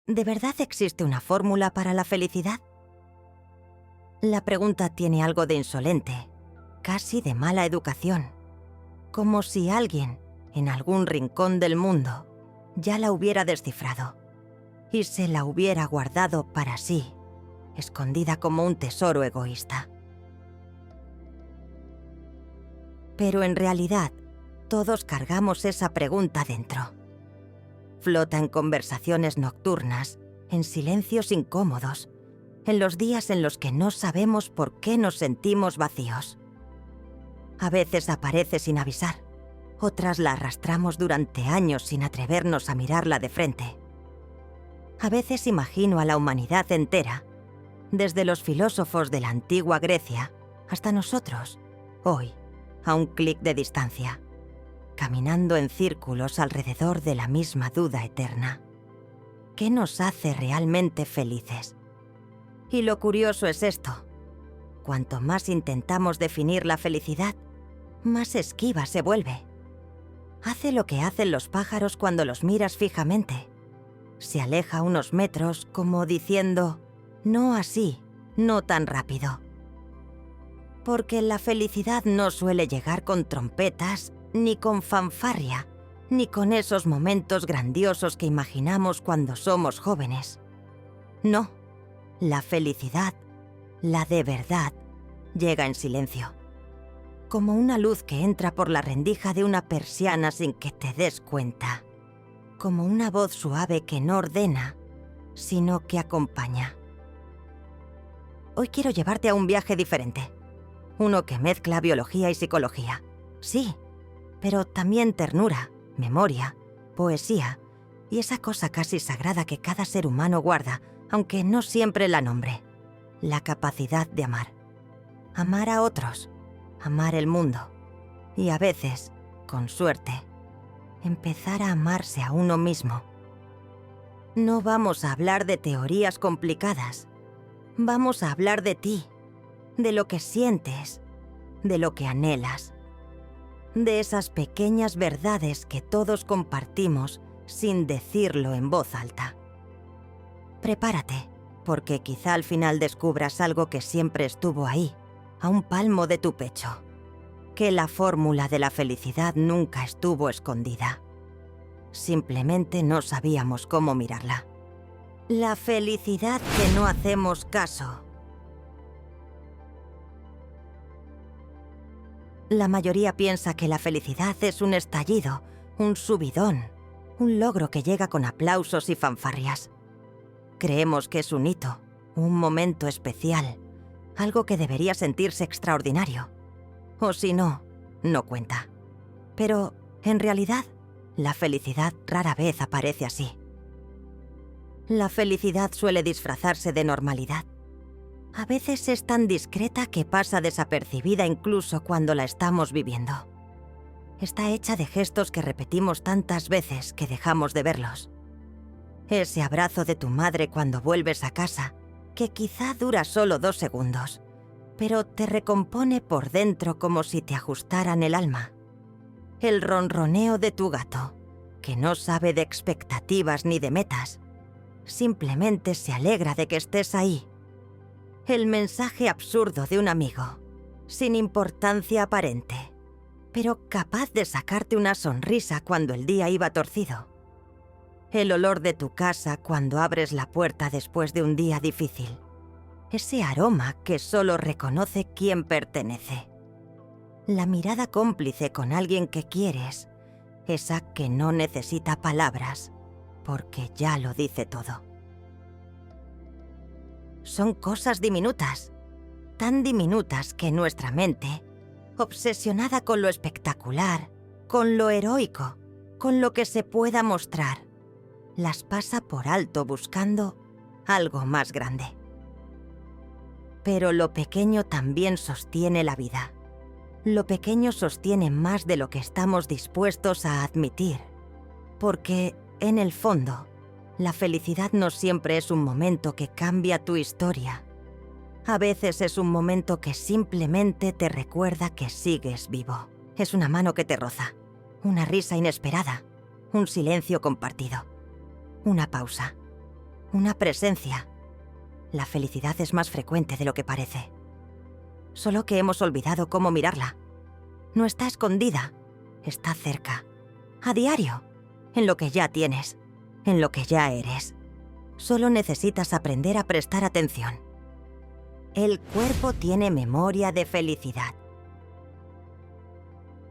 ¿De verdad existe una fórmula para la felicidad? La pregunta tiene algo de insolente, casi de mala educación, como si alguien, en algún rincón del mundo, ya la hubiera descifrado y se la hubiera guardado para sí, escondida como un tesoro egoísta. Pero en realidad, todos cargamos esa pregunta dentro. Flota en conversaciones nocturnas, en silencios incómodos, en los días en los que no sabemos por qué nos sentimos vacíos. A veces aparece sin avisar, otras la arrastramos durante años sin atrevernos a mirarla de frente. A veces imagino a la humanidad entera, desde los filósofos de la antigua Grecia hasta nosotros, hoy, a un clic de distancia, caminando en círculos alrededor de la misma duda eterna. ¿Qué nos hace realmente felices? Y lo curioso es esto. Cuanto más intentamos definir la felicidad, más esquiva se vuelve. Hace lo que hacen los pájaros cuando los miras fijamente. Se aleja unos metros como diciendo, no así, no tan rápido. Porque la felicidad no suele llegar con trompetas, ni con fanfarria, ni con esos momentos grandiosos que imaginamos cuando somos jóvenes. No, la felicidad, la de verdad, llega en silencio. Como una luz que entra por la rendija de una persiana sin que te des cuenta. Como una voz suave que no ordena, sino que acompaña. Hoy quiero llevarte a un viaje diferente. Uno que mezcla biología y psicología. Sí, pero también ternura, memoria, poesía y esa cosa casi sagrada que cada ser humano guarda, aunque no siempre la nombre. La capacidad de amar. Amar a otros, amar el mundo y a veces, con suerte, empezar a amarse a uno mismo. No vamos a hablar de teorías complicadas. Vamos a hablar de ti, de lo que sientes, de lo que anhelas, de esas pequeñas verdades que todos compartimos sin decirlo en voz alta. Prepárate, porque quizá al final descubras algo que siempre estuvo ahí, a un palmo de tu pecho, que la fórmula de la felicidad nunca estuvo escondida. Simplemente no sabíamos cómo mirarla. La felicidad que no hacemos caso. La mayoría piensa que la felicidad es un estallido, un subidón, un logro que llega con aplausos y fanfarrias. Creemos que es un hito, un momento especial, algo que debería sentirse extraordinario. O si no, no cuenta. Pero, en realidad, la felicidad rara vez aparece así. La felicidad suele disfrazarse de normalidad. A veces es tan discreta que pasa desapercibida incluso cuando la estamos viviendo. Está hecha de gestos que repetimos tantas veces que dejamos de verlos. Ese abrazo de tu madre cuando vuelves a casa, que quizá dura solo 2 segundos, pero te recompone por dentro como si te ajustaran el alma. El ronroneo de tu gato, que no sabe de expectativas ni de metas. Simplemente se alegra de que estés ahí. El mensaje absurdo de un amigo, sin importancia aparente, pero capaz de sacarte una sonrisa cuando el día iba torcido. El olor de tu casa cuando abres la puerta después de un día difícil. Ese aroma que solo reconoce quién pertenece. La mirada cómplice con alguien que quieres, esa que no necesita palabras, porque ya lo dice todo. Son cosas diminutas, tan diminutas que nuestra mente, obsesionada con lo espectacular, con lo heroico, con lo que se pueda mostrar, las pasa por alto buscando algo más grande. Pero lo pequeño también sostiene la vida. Lo pequeño sostiene más de lo que estamos dispuestos a admitir, porque, en el fondo, la felicidad no siempre es un momento que cambia tu historia. A veces es un momento que simplemente te recuerda que sigues vivo. Es una mano que te roza, una risa inesperada, un silencio compartido, una pausa. una presencia. La felicidad es más frecuente de lo que parece. Solo que hemos olvidado cómo mirarla. No está escondida, está cerca, a diario, en lo que ya tienes, en lo que ya eres. Solo necesitas aprender a prestar atención. El cuerpo tiene memoria de felicidad.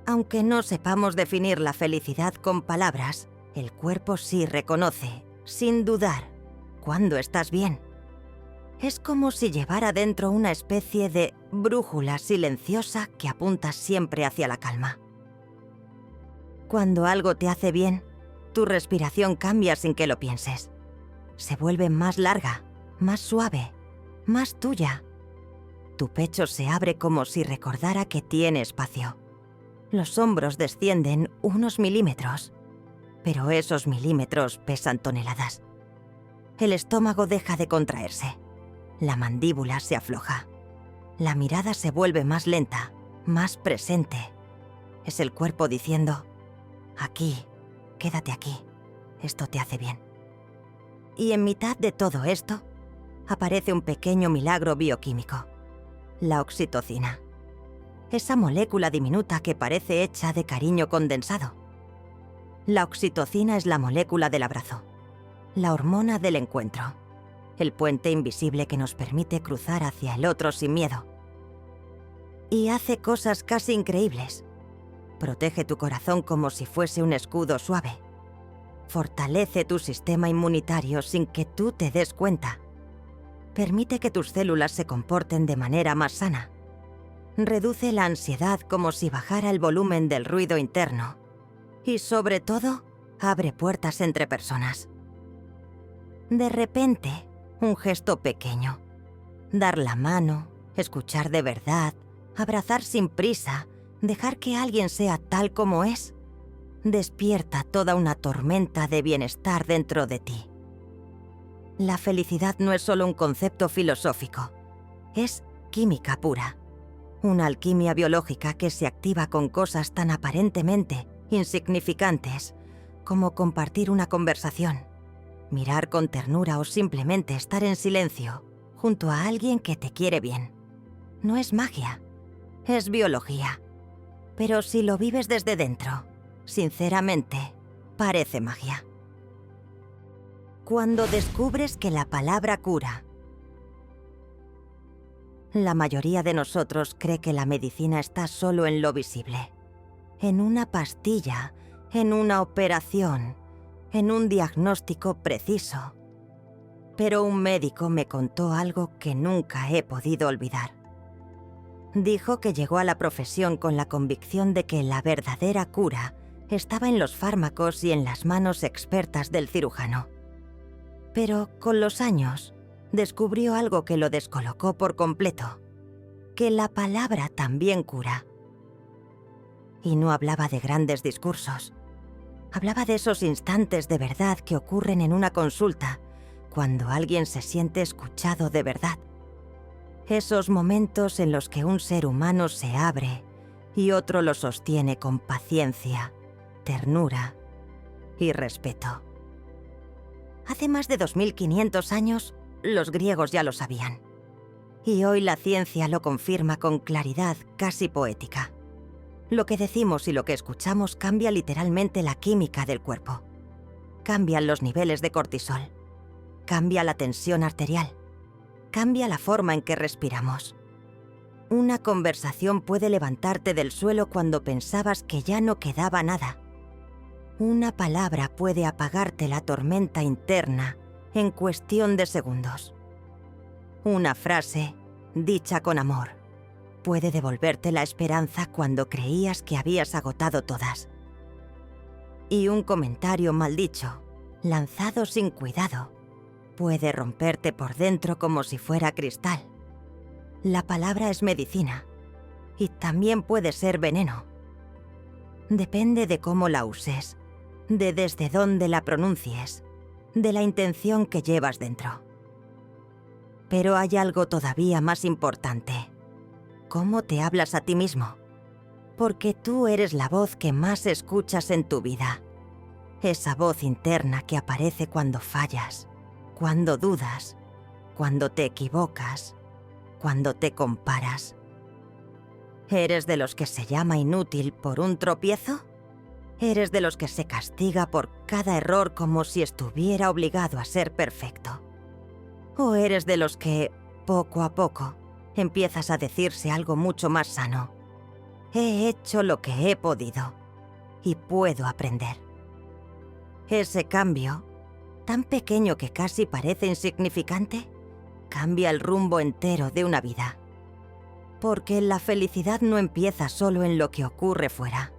Aunque no sepamos definir la felicidad con palabras, el cuerpo sí reconoce, sin dudar, cuando estás bien. Es como si llevara dentro una especie de brújula silenciosa que apunta siempre hacia la calma. Cuando algo te hace bien, tu respiración cambia sin que lo pienses. Se vuelve más larga, más suave, más tuya. Tu pecho se abre como si recordara que tiene espacio. Los hombros descienden unos milímetros, pero esos milímetros pesan toneladas. El estómago deja de contraerse. La mandíbula se afloja. La mirada se vuelve más lenta, más presente. Es el cuerpo diciendo: aquí, quédate aquí, esto te hace bien. Y en mitad de todo esto, aparece un pequeño milagro bioquímico: la oxitocina. Esa molécula diminuta que parece hecha de cariño condensado. La oxitocina es la molécula del abrazo, la hormona del encuentro, el puente invisible que nos permite cruzar hacia el otro sin miedo. Y hace cosas casi increíbles. Protege tu corazón como si fuese un escudo suave. Fortalece tu sistema inmunitario sin que tú te des cuenta. Permite que tus células se comporten de manera más sana. Reduce la ansiedad como si bajara el volumen del ruido interno. Y sobre todo, abre puertas entre personas. De repente, un gesto pequeño. Dar la mano, escuchar de verdad, abrazar sin prisa, dejar que alguien sea tal como es, despierta toda una tormenta de bienestar dentro de ti. La felicidad no es solo un concepto filosófico, es química pura. Una alquimia biológica que se activa con cosas tan aparentemente insignificantes como compartir una conversación, mirar con ternura o simplemente estar en silencio junto a alguien que te quiere bien. No es magia, es biología. Pero si lo vives desde dentro, sinceramente, parece magia. Cuando descubres que la palabra cura. La mayoría de nosotros cree que la medicina está solo en lo visible. En una pastilla, en una operación, en un diagnóstico preciso. Pero un médico me contó algo que nunca he podido olvidar. Dijo que llegó a la profesión con la convicción de que la verdadera cura estaba en los fármacos y en las manos expertas del cirujano. Pero con los años, descubrió algo que lo descolocó por completo: que la palabra también cura. Y no hablaba de grandes discursos. Hablaba de esos instantes de verdad que ocurren en una consulta, cuando alguien se siente escuchado de verdad. Esos momentos en los que un ser humano se abre y otro lo sostiene con paciencia, ternura y respeto. Hace más de 2500 años, los griegos ya lo sabían. Y hoy la ciencia lo confirma con claridad casi poética. Lo que decimos y lo que escuchamos cambia literalmente la química del cuerpo. Cambian los niveles de cortisol. Cambia la tensión arterial. Cambia la forma en que respiramos. Una conversación puede levantarte del suelo cuando pensabas que ya no quedaba nada. Una palabra puede apagarte la tormenta interna en cuestión de segundos. Una frase, dicha con amor, puede devolverte la esperanza cuando creías que habías agotado todas. Y un comentario mal dicho, lanzado sin cuidado, puede romperte por dentro como si fuera cristal. La palabra es medicina y también puede ser veneno. Depende de cómo la uses, de desde dónde la pronuncies, de la intención que llevas dentro. Pero hay algo todavía más importante: cómo te hablas a ti mismo. Porque tú eres la voz que más escuchas en tu vida. Esa voz interna que aparece cuando fallas, cuando dudas, cuando te equivocas, cuando te comparas. ¿Eres de los que se llama inútil por un tropiezo? ¿Eres de los que se castiga por cada error como si estuviera obligado a ser perfecto? ¿O eres de los que, poco a poco, empiezas a decirse algo mucho más sano? He hecho lo que he podido y puedo aprender. Ese cambio, tan pequeño que casi parece insignificante, cambia el rumbo entero de una vida. Porque la felicidad no empieza solo en lo que ocurre fuera.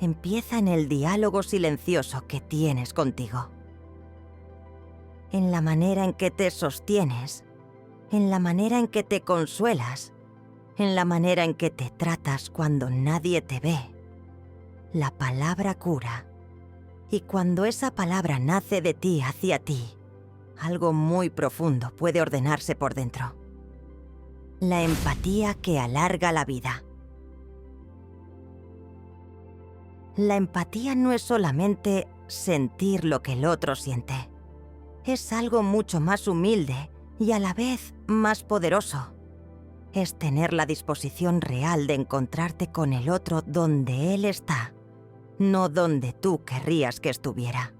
Empieza en el diálogo silencioso que tienes contigo. En la manera en que te sostienes, en la manera en que te consuelas, en la manera en que te tratas cuando nadie te ve. La palabra cura. Y cuando esa palabra nace de ti hacia ti, algo muy profundo puede ordenarse por dentro. La empatía que alarga la vida. La empatía no es solamente sentir lo que el otro siente. Es algo mucho más humilde y a la vez más poderoso. Es tener la disposición real de encontrarte con el otro donde él está, no donde tú querrías que estuviera.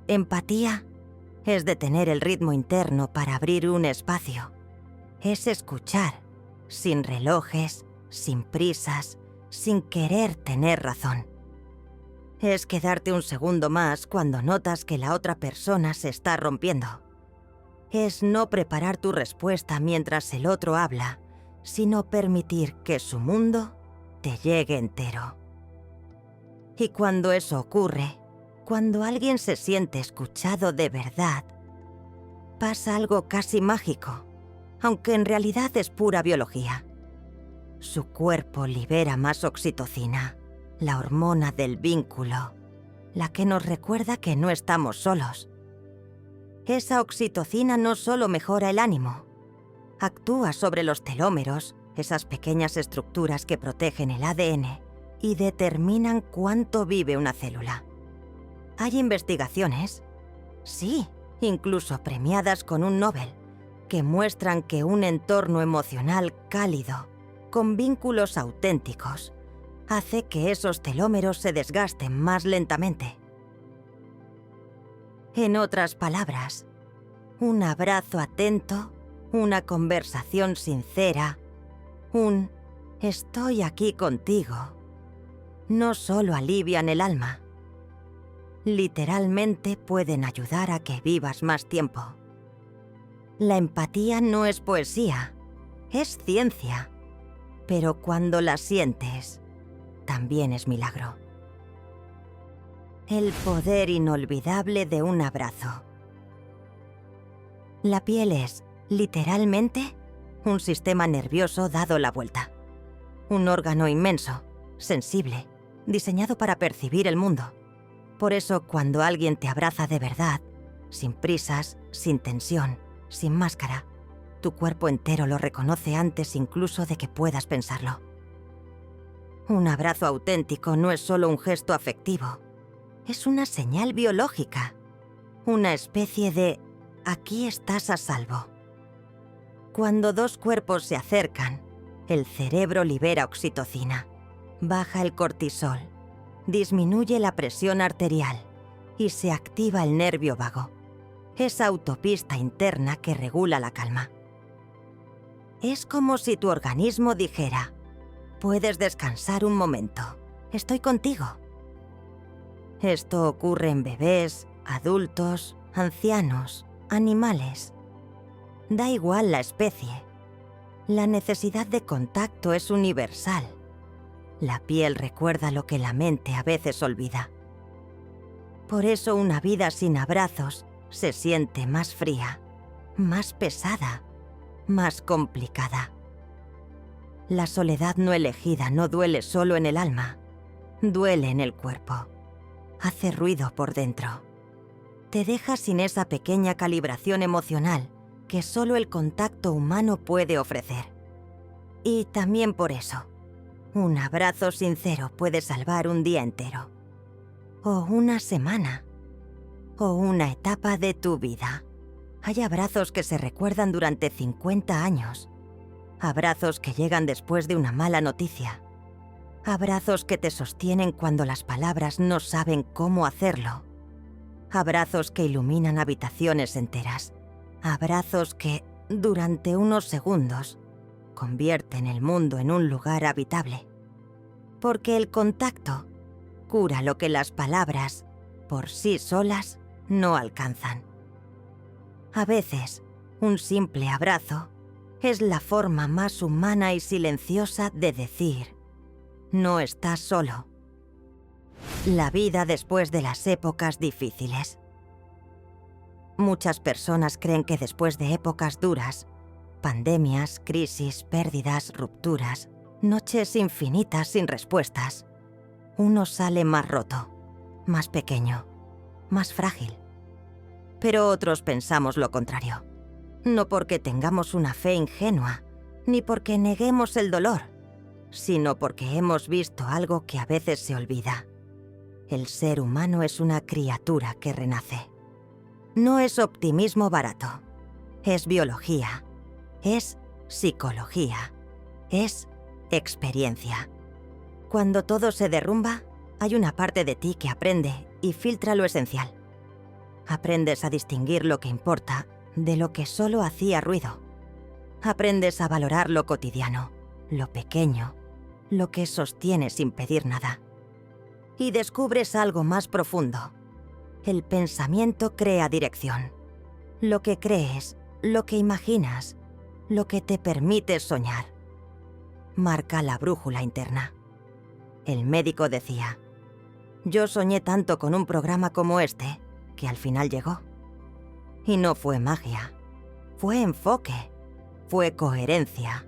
Empatía es detener el ritmo interno para abrir un espacio. Es escuchar, sin relojes, sin prisas, sin querer tener razón. Es quedarte un segundo más cuando notas que la otra persona se está rompiendo. Es no preparar tu respuesta mientras el otro habla, sino permitir que su mundo te llegue entero. Y cuando eso ocurre, cuando alguien se siente escuchado de verdad, pasa algo casi mágico, aunque en realidad es pura biología. Su cuerpo libera más oxitocina, la hormona del vínculo, la que nos recuerda que no estamos solos. Esa oxitocina no solo mejora el ánimo, actúa sobre los telómeros, esas pequeñas estructuras que protegen el ADN y determinan cuánto vive una célula. Hay investigaciones, sí, incluso premiadas con un Nobel, que muestran que un entorno emocional cálido, con vínculos auténticos, hace que esos telómeros se desgasten más lentamente. En otras palabras, un abrazo atento, una conversación sincera, un «estoy aquí contigo», no solo alivian el alma, literalmente pueden ayudar a que vivas más tiempo. La empatía no es poesía, es ciencia, pero cuando la sientes, también es milagro. El poder inolvidable de un abrazo. La piel es, literalmente, un sistema nervioso dado la vuelta. Un órgano inmenso, sensible, diseñado para percibir el mundo. Por eso, cuando alguien te abraza de verdad, sin prisas, sin tensión, sin máscara, tu cuerpo entero lo reconoce antes incluso de que puedas pensarlo. Un abrazo auténtico no es solo un gesto afectivo, es una señal biológica, una especie de «aquí estás a salvo». Cuando dos cuerpos se acercan, el cerebro libera oxitocina, baja el cortisol, disminuye la presión arterial y se activa el nervio vago, esa autopista interna que regula la calma. Es como si tu organismo dijera, puedes descansar un momento, estoy contigo. Esto ocurre en bebés, adultos, ancianos, animales. Da igual la especie. La necesidad de contacto es universal. La piel recuerda lo que la mente a veces olvida. Por eso una vida sin abrazos se siente más fría, más pesada, más complicada. La soledad no elegida no duele solo en el alma, duele en el cuerpo. Hace ruido por dentro. Te deja sin esa pequeña calibración emocional que solo el contacto humano puede ofrecer. Y también por eso, un abrazo sincero puede salvar un día entero, o una semana, o una etapa de tu vida. Hay abrazos que se recuerdan durante 50 años. Abrazos que llegan después de una mala noticia. Abrazos que te sostienen cuando las palabras no saben cómo hacerlo. Abrazos que iluminan habitaciones enteras. Abrazos que, durante unos segundos, convierten el mundo en un lugar habitable. Porque el contacto cura lo que las palabras, por sí solas, no alcanzan. A veces, un simple abrazo es la forma más humana y silenciosa de decir: no estás solo. La vida después de las épocas difíciles. Muchas personas creen que después de épocas duras, pandemias, crisis, pérdidas, rupturas, noches infinitas sin respuestas, uno sale más roto, más pequeño, más frágil. Pero otros pensamos lo contrario. No porque tengamos una fe ingenua, ni porque neguemos el dolor, sino porque hemos visto algo que a veces se olvida. El ser humano es una criatura que renace. No es optimismo barato. Es biología. Es psicología. Es experiencia. Cuando todo se derrumba, hay una parte de ti que aprende y filtra lo esencial. Aprendes a distinguir lo que importa de lo que solo hacía ruido. Aprendes a valorar lo cotidiano, lo pequeño, lo que sostiene sin pedir nada. Y descubres algo más profundo. El pensamiento crea dirección. Lo que crees, lo que imaginas, lo que te permite soñar. Marca la brújula interna. El médico decía: yo soñé tanto con un programa como este, que al final llegó. Y no fue magia, fue enfoque, fue coherencia,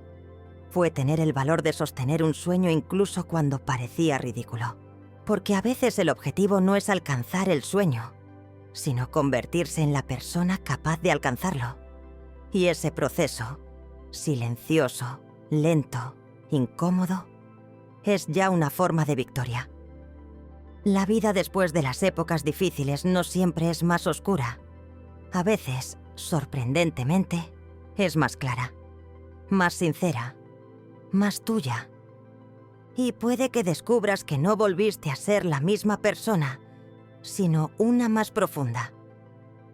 fue tener el valor de sostener un sueño incluso cuando parecía ridículo. Porque a veces el objetivo no es alcanzar el sueño, sino convertirse en la persona capaz de alcanzarlo. Y ese proceso, silencioso, lento, incómodo, es ya una forma de victoria. La vida después de las épocas difíciles no siempre es más oscura. A veces, sorprendentemente, es más clara, más sincera, más tuya. Y puede que descubras que no volviste a ser la misma persona, sino una más profunda.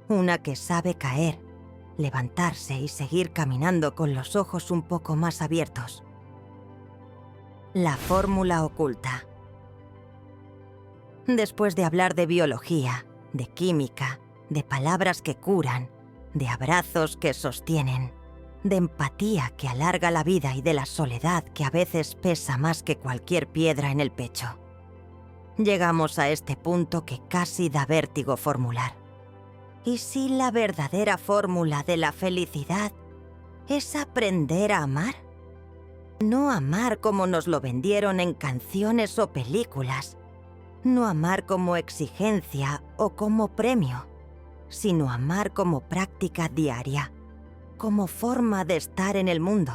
Una que sabe caer, levantarse y seguir caminando con los ojos un poco más abiertos. La fórmula oculta. Después de hablar de biología, de química, de palabras que curan, de abrazos que sostienen, de empatía que alarga la vida y de la soledad que a veces pesa más que cualquier piedra en el pecho, llegamos a este punto que casi da vértigo formular. ¿Y si la verdadera fórmula de la felicidad es aprender a amar? No amar como nos lo vendieron en canciones o películas. No amar como exigencia o como premio, sino amar como práctica diaria, como forma de estar en el mundo.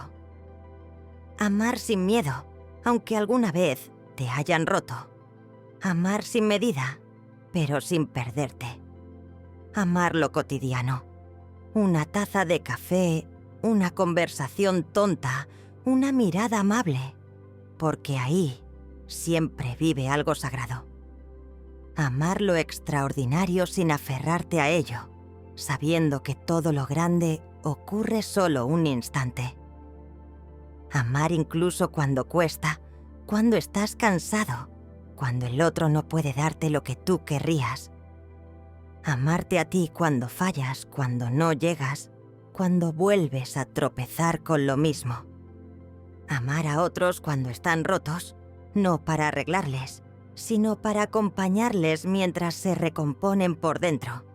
Amar sin miedo, aunque alguna vez te hayan roto. Amar sin medida, pero sin perderte. Amar lo cotidiano. Una taza de café, una conversación tonta, una mirada amable, porque ahí siempre vive algo sagrado. Amar lo extraordinario sin aferrarte a ello, sabiendo que todo lo grande ocurre solo un instante. Amar incluso cuando cuesta, cuando estás cansado, cuando el otro no puede darte lo que tú querrías. Amarte a ti cuando fallas, cuando no llegas, cuando vuelves a tropezar con lo mismo. Amar a otros cuando están rotos, no para arreglarles, sino para acompañarles mientras se recomponen por dentro.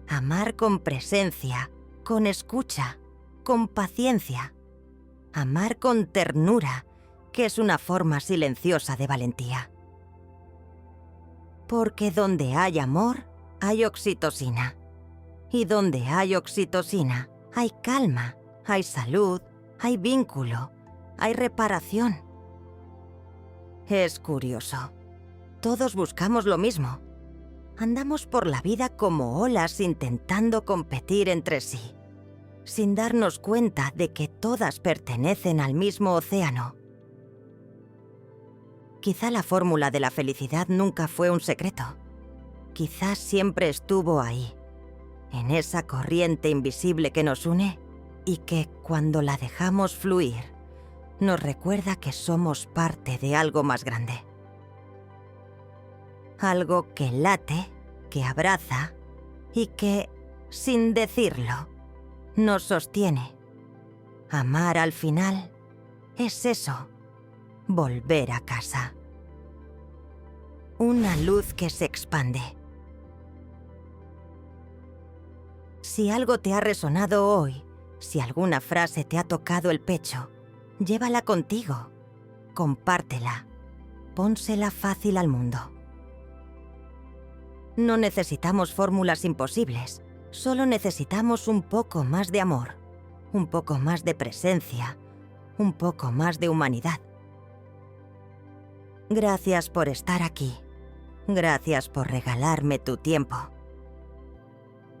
Amar con presencia, con escucha, con paciencia. Amar con ternura, que es una forma silenciosa de valentía. Porque donde hay amor, hay oxitocina. Y donde hay oxitocina, hay calma, hay salud, hay vínculo, hay reparación. Es curioso. Todos buscamos lo mismo. Andamos por la vida como olas intentando competir entre sí, sin darnos cuenta de que todas pertenecen al mismo océano. Quizá la fórmula de la felicidad nunca fue un secreto. Quizás siempre estuvo ahí, en esa corriente invisible que nos une y que, cuando la dejamos fluir, nos recuerda que somos parte de algo más grande. Algo que late, que abraza y que, sin decirlo, nos sostiene. Amar al final es eso, volver a casa. Una luz que se expande. Si algo te ha resonado hoy, si alguna frase te ha tocado el pecho, llévala contigo, compártela, pónsela fácil al mundo. No necesitamos fórmulas imposibles, solo necesitamos un poco más de amor, un poco más de presencia, un poco más de humanidad. Gracias por estar aquí. Gracias por regalarme tu tiempo.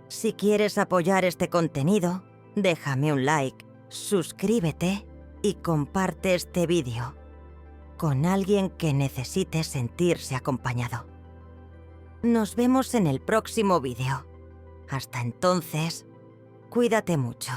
Si quieres apoyar este contenido, déjame un like, suscríbete y comparte este vídeo con alguien que necesite sentirse acompañado. Nos vemos en el próximo vídeo. Hasta entonces, cuídate mucho.